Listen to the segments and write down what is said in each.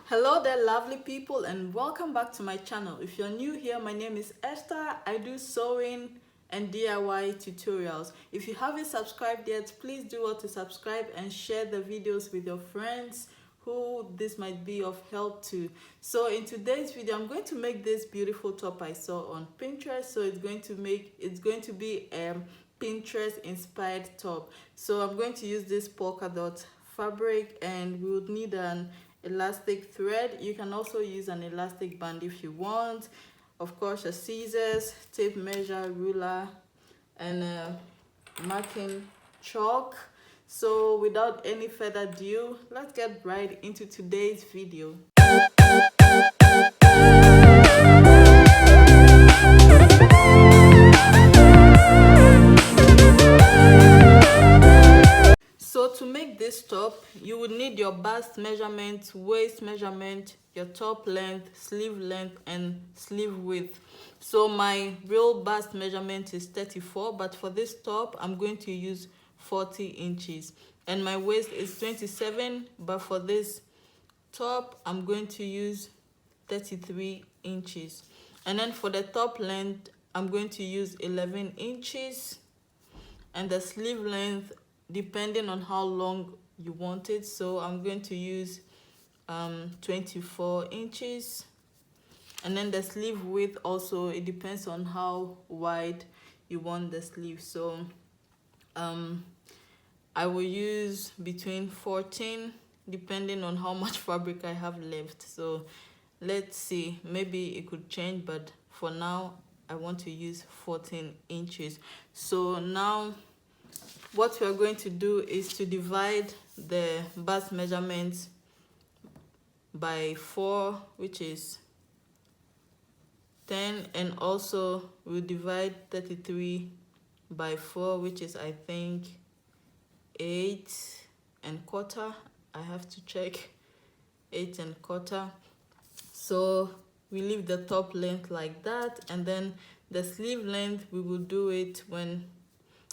Hello there, lovely people, and welcome back to my channel. If you're new here, my name is Esther. I do sewing and DIY tutorials. If you haven't subscribed yet, please do well to subscribe and share the videos with your friends who this might be of help to. So in today's video, I'm going to make this beautiful top I saw on Pinterest. So it's going to be a Pinterest inspired top. So I'm going to use this polka dot fabric, and we would need an elastic thread. You can also use an elastic band if you want. Of course, a scissors, tape measure, ruler, and a marking chalk. So without any further ado, let's get right into today's video. So to make this top, you would need your bust measurement, waist measurement, your top length, and sleeve width. So my real bust measurement is 34, but for this top, I'm going to use 40 inches. And my waist is 27, but for this top, I'm going to use 33 inches. And then for the top length, I'm going to use 11 inches. And the sleeve length, depending on how long you want it, so I'm going to use 24 inches. And then the sleeve width also, it depends on how wide you want the sleeve. So I will use between 14, depending on how much fabric I have left. So let's see, maybe it could change, but for now I want to use 14 inches. So now what we're going to do is to divide the bust measurement by 4, which is 10, and also we'll divide 33 by 4, which is, I think, 8¼ I have to check. 8¼ So we leave the top length like that, and then the sleeve length, we will do it when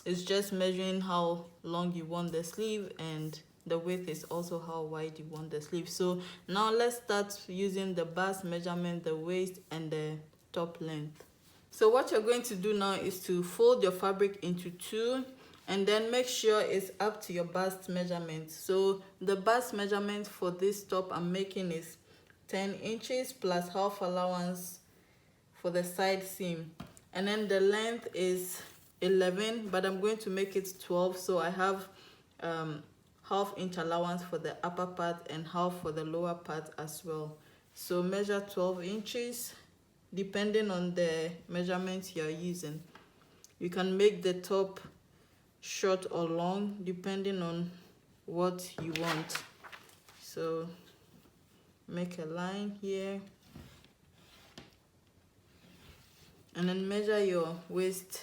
it's just measuring how long you want the sleeve, and the width is also how wide you want the sleeve. So now let's start using the bust measurement, the waist, and the top length. So what you're going to do now is to fold your fabric into 2, and then make sure it's up to your bust measurement. So the bust measurement for this top I'm making is 10 inches plus half allowance for the side seam. And then the length is 11, but I'm going to make it 12, so I have ½ inch allowance for the upper part and half for the lower part as well. So measure 12 inches depending on the measurements you're using. You can make the top short or long depending on what you want. So make a line here, and then measure your waist.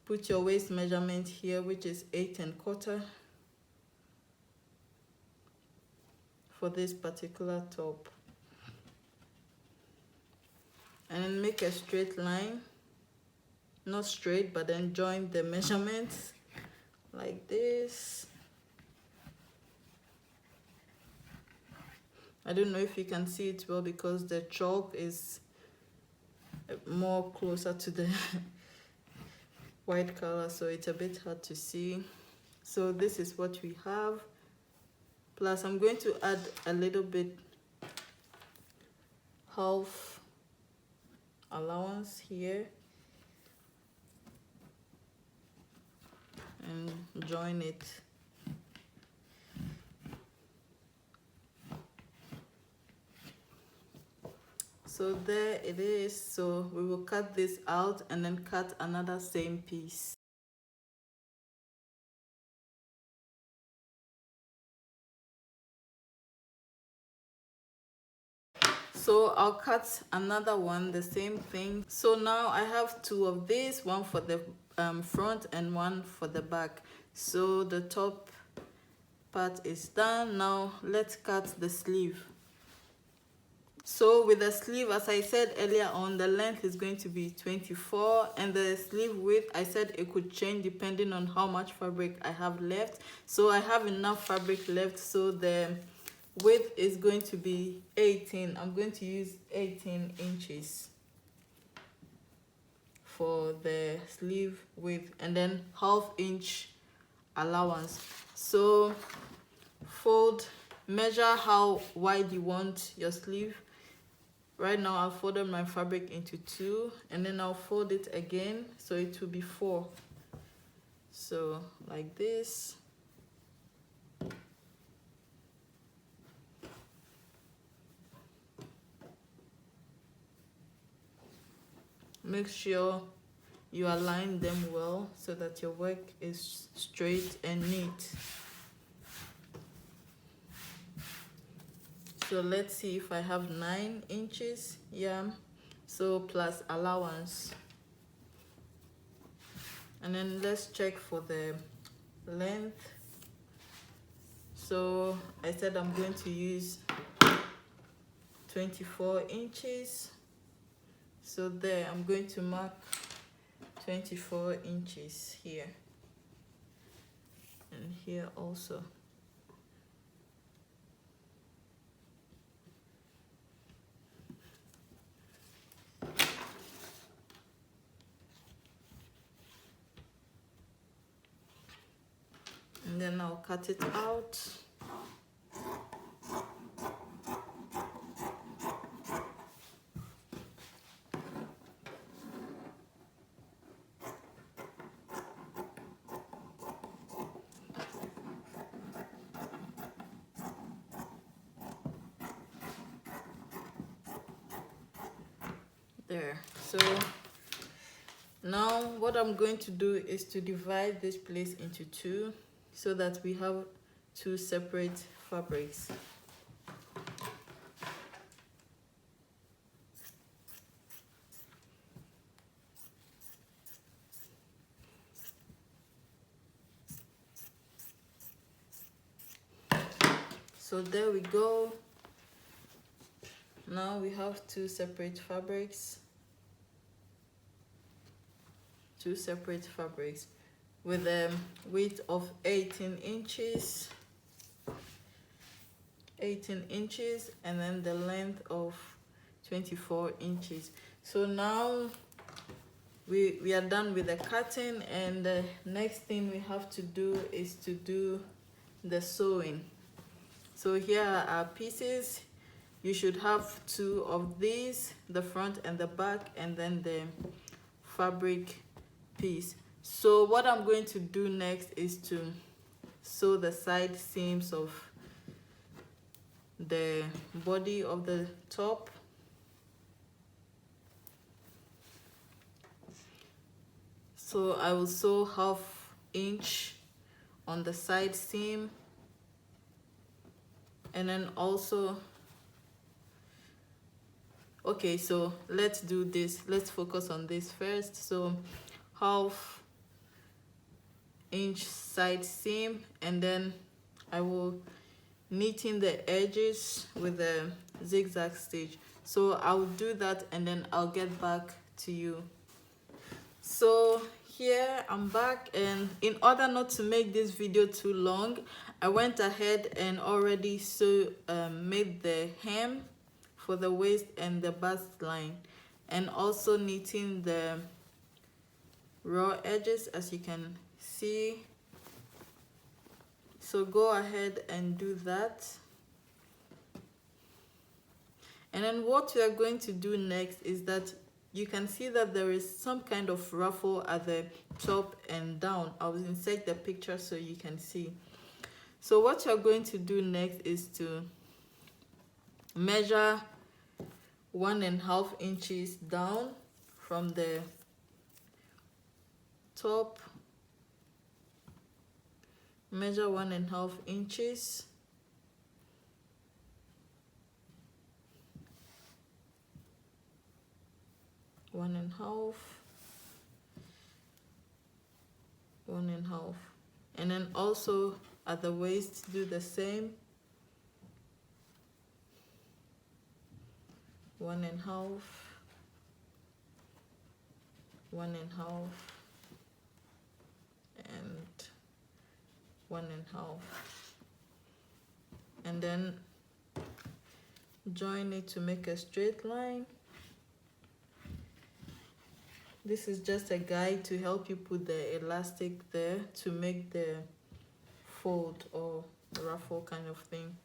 Put your waist measurement here, which is 8¼ for this particular top. And then make a straight line, not straight, but then join the measurements like this. I don't know if you can see it well because the chalk is more closer to the white color, so it's a bit hard to see. So this is what we have, plus I'm going to add a little bit half allowance here and join it. So there it is. So we will cut this out and then cut another same piece. So I'll cut another one, the same thing. So now I have 2 of these, one for the front and one for the back. So the top part is done. Now let's cut the sleeve. So with the sleeve, as I said earlier on, the length is going to be 24, and the sleeve width, I said it could change depending on how much fabric I have left. So I have enough fabric left, so the width is going to be 18. I'm going to use 18 inches for the sleeve width, and then 1/2 inch allowance. So measure how wide you want your sleeve. Right now I've folded my fabric into 2, and then I'll fold it again, so it will be 4. So like this. Make sure you align them well so that your work is straight and neat. So let's see if I have 9 inches. Yeah, so plus allowance. And then let's check for the length. So I said I'm going to use 24 inches. So there, I'm going to mark 24 inches here. And here also. And then I'll cut it out. There. So now what I'm going to do is to divide this place into 2 so that we have 2 separate fabrics. So there we go. Now we have 2 separate fabrics. 2 separate fabrics with a width of 18 inches. 18 inches, and then the length of 24 inches. So now we are done with the cutting, and the next thing we have to do is to do the sewing. So here are our pieces. You should have 2 of these, the front and the back, and then the fabric piece. So what I'm going to do next is to sew the side seams of the body of the top. So I will sew 1/2 inch on the side seam, and then also, okay, so let's do this. Let's focus on this first. So 1/2 inch side seam, and then I will knitting the edges with a zigzag stitch. So I'll do that, and then I'll get back to you. So here I'm back, and in order not to make this video too long, I went ahead and already made the hem for the waist and the bust line, and also knitting the raw edges, as you can see. So go ahead and do that. And then what we are going to do next is that you can see that there is some kind of ruffle at the top and down. I'll insert the picture so you can see. So what you're going to do next is to measure 1.5 inches down from the top. Measure 1.5 inches. One and a half, and then also at the waist do the same. 1.5, 1.5, and 1.5, and then join it to make a straight line. This is just a guide to help you put the elastic there to make the fold or ruffle kind of thing.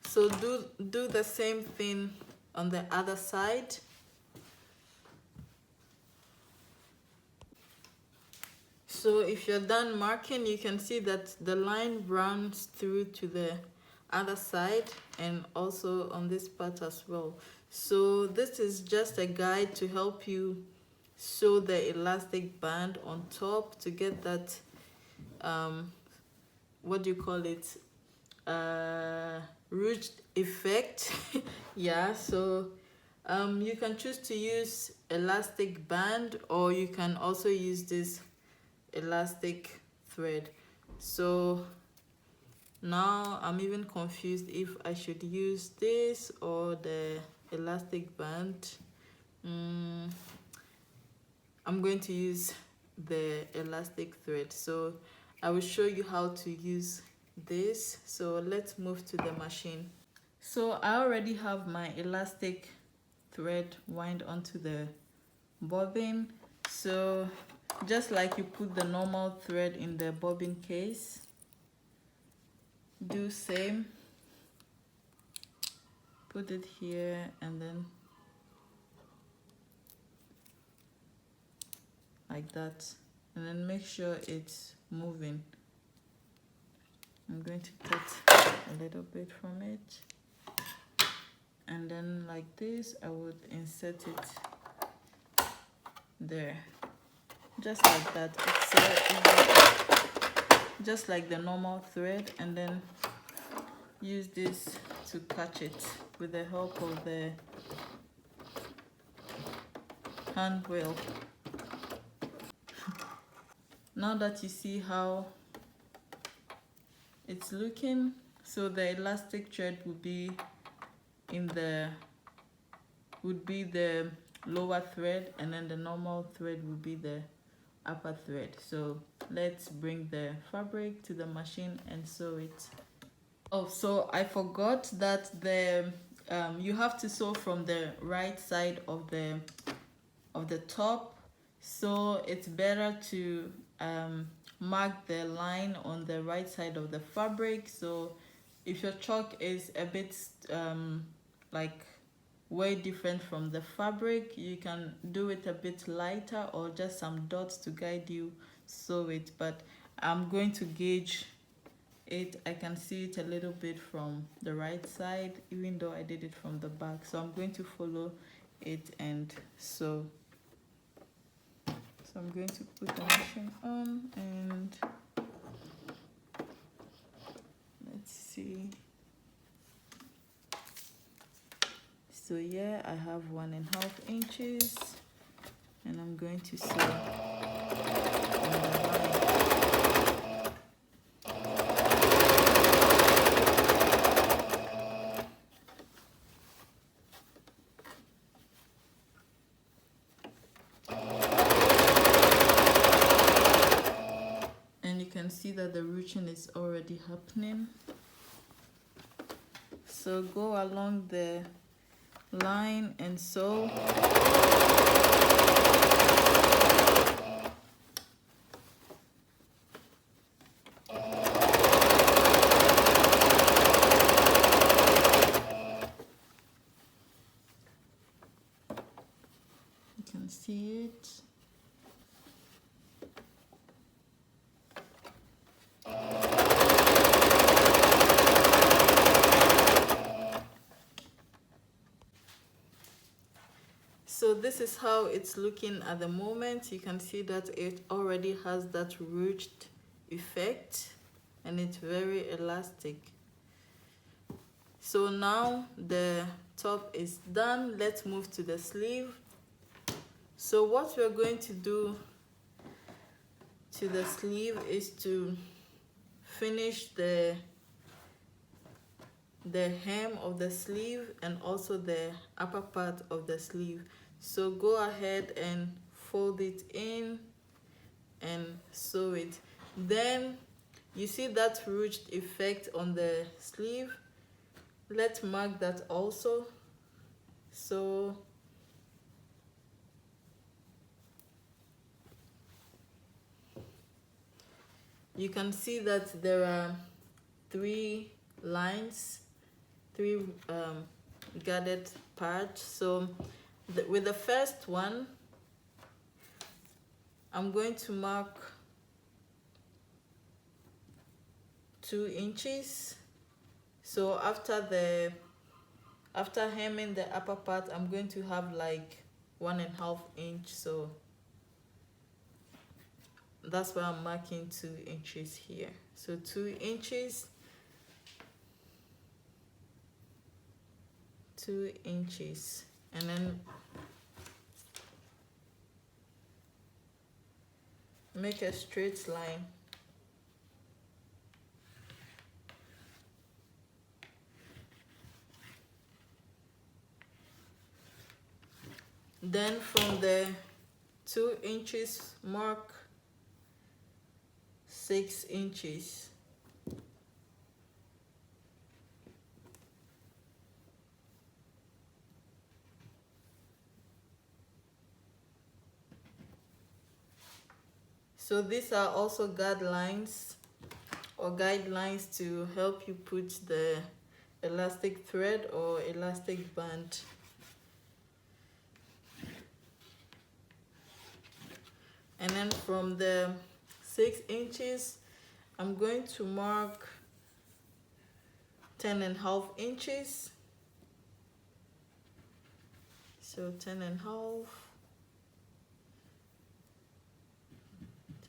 So do the same thing on the other side. So if you're done marking, you can see that the line runs through to the other side and also on this part as well. So this is just a guide to help you sew the elastic band on top to get that what do you call it, ruched effect. Yeah, so you can choose to use elastic band, or you can also use this elastic thread. So now I'm even confused if I should use this or the elastic band. I'm going to use the elastic thread, so I will show you how to use this. So let's move to the machine. So I already have my elastic thread wind onto the bobbin. So just like you put the normal thread in the bobbin case, do same. Put it here and then like that, and then make sure it's moving. I'm going to cut a little bit from it, and then like this I would insert it there, just like that. It's just like the normal thread, and then use this to catch it with the help of the hand wheel. Now that you see how it's looking, so the elastic thread would be the lower thread, and then the normal thread would be the upper thread. So let's bring the fabric to the machine and sew it. Oh, so I forgot that you have to sew from the right side of the top. So it's better to mark the line on the right side of the fabric. So if your chalk is a bit like way different from the fabric, you can do it a bit lighter or just some dots to guide you sew it. But I'm going to gauge it. I can see it a little bit from the right side, even though I did it from the back. So I'm going to follow it and sew. So I'm going to put the machine on and let's see. So yeah, I have 1.5 inches, and I'm going to sew on the line. And you can see that the ruching is already happening. So go along the line and sew. You can see it. So this is how it's looking at the moment. You can see that it already has that ruched effect, and it's very elastic. So now the top is done. Let's move to the sleeve. So what we're going to do to the sleeve is to finish the the hem of the sleeve and also the upper part of the sleeve. So go ahead and fold it in and sew it. Then you see that ruched effect on the sleeve. Let's mark that also. So you can see that there are three lines, three guarded parts. So with the first one, I'm going to mark 2 inches. So after hemming the upper part, I'm going to have like 1.5 inch. So that's why I'm marking 2 inches here. So 2 inches, 2 inches, and then make a straight line. Then from the 2 inches mark, 6 inches. So these are also guidelines or guidelines to help you put the elastic thread or elastic band. And then from the 6 inches, I'm going to mark 10.5 inches. So 10.5.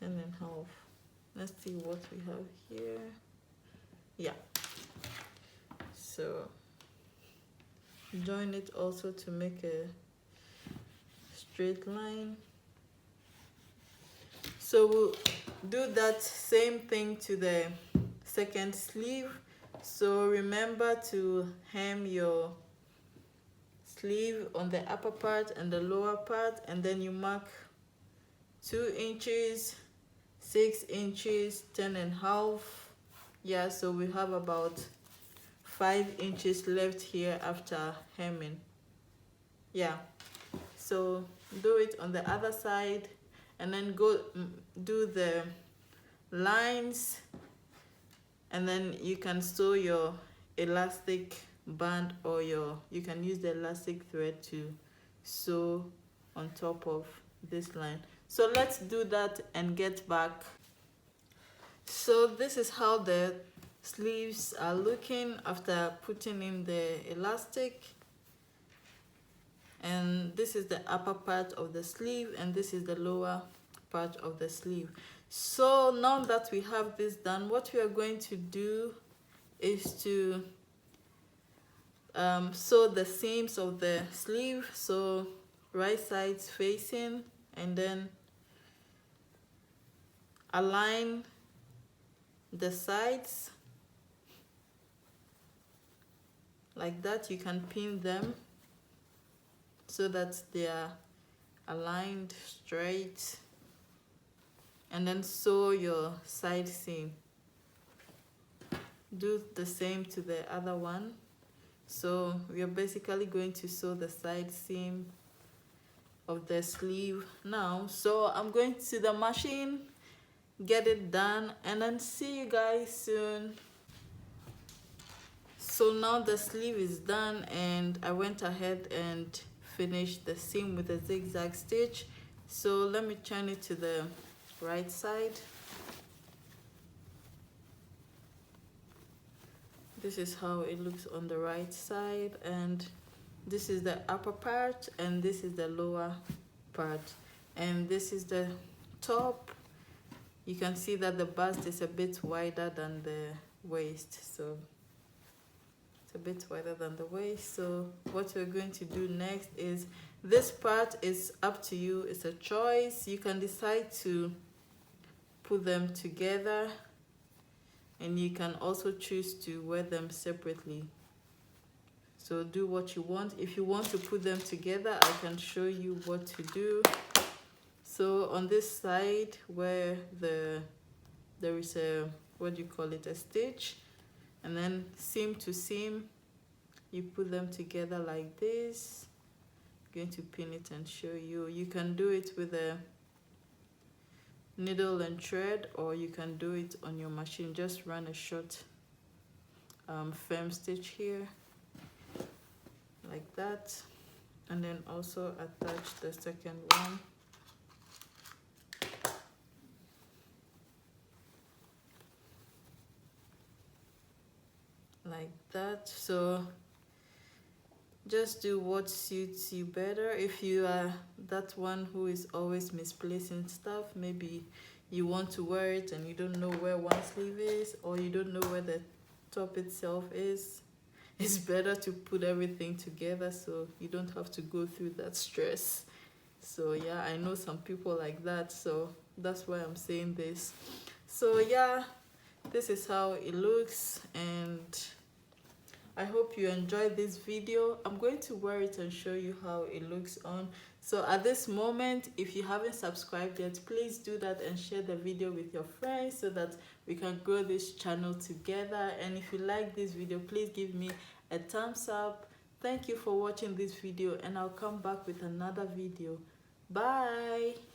10.5. Let's see what we have here. Yeah. So join it also to make a straight line. So we'll do that same thing to the second sleeve. So remember to hem your sleeve on the upper part and the lower part, and then you mark 2 inches, 6 inches, 10.5. Yeah, so we have about 5 inches left here after hemming. Yeah, so do it on the other side, and then go do the lines, and then you can sew your elastic band, or you can use the elastic thread to sew on top of this line. So let's do that and get back. So this is how the sleeves are looking after putting in the elastic, and this is the upper part of the sleeve, and this is the lower part of the sleeve. So now that we have this done, what we are going to do is to sew the seams of the sleeve, so right sides facing, and then align the sides like that. You can pin them so that they are aligned straight, and then sew your side seam. Do the same to the other one. So we are basically going to sew the side seam of the sleeve now. So I'm going to the machine, get it done, and then see you guys soon. So now the sleeve is done, and I went ahead and finished the seam with a zigzag stitch. So let me turn it to the right side. This is how it looks on the right side, and this is the upper part, and this is the lower part, and this is the top. You can see that the bust is a bit wider than the waist, so it's a bit wider than the waist. So what we're going to do next is, this part is up to you, it's a choice. You can decide to put them together, and you can also choose to wear them separately. So do what you want. If you want to put them together, I can show you what to do. So on this side where there is a, what do you call it, a stitch, and then seam to seam, you put them together like this. I'm going to pin it and show you. You can do it with a needle and thread, or you can do it on your machine. Just run a short firm stitch here like that, and then also attach the second one like that. So just do what suits you better. If you are that one who is always misplacing stuff, maybe you want to wear it and you don't know where one sleeve is, or you don't know where the top itself is, it's better to put everything together so you don't have to go through that stress. So yeah, I know some people like that, so that's why I'm saying this. So yeah, this is how it looks, and I hope you enjoyed this video. I'm going to wear it and show you how it looks on. So at this moment, if you haven't subscribed yet, please do that and share the video with your friends so that we can grow this channel together. And if you like this video, please give me a thumbs up. Thank you for watching this video, and I'll come back with another video. Bye.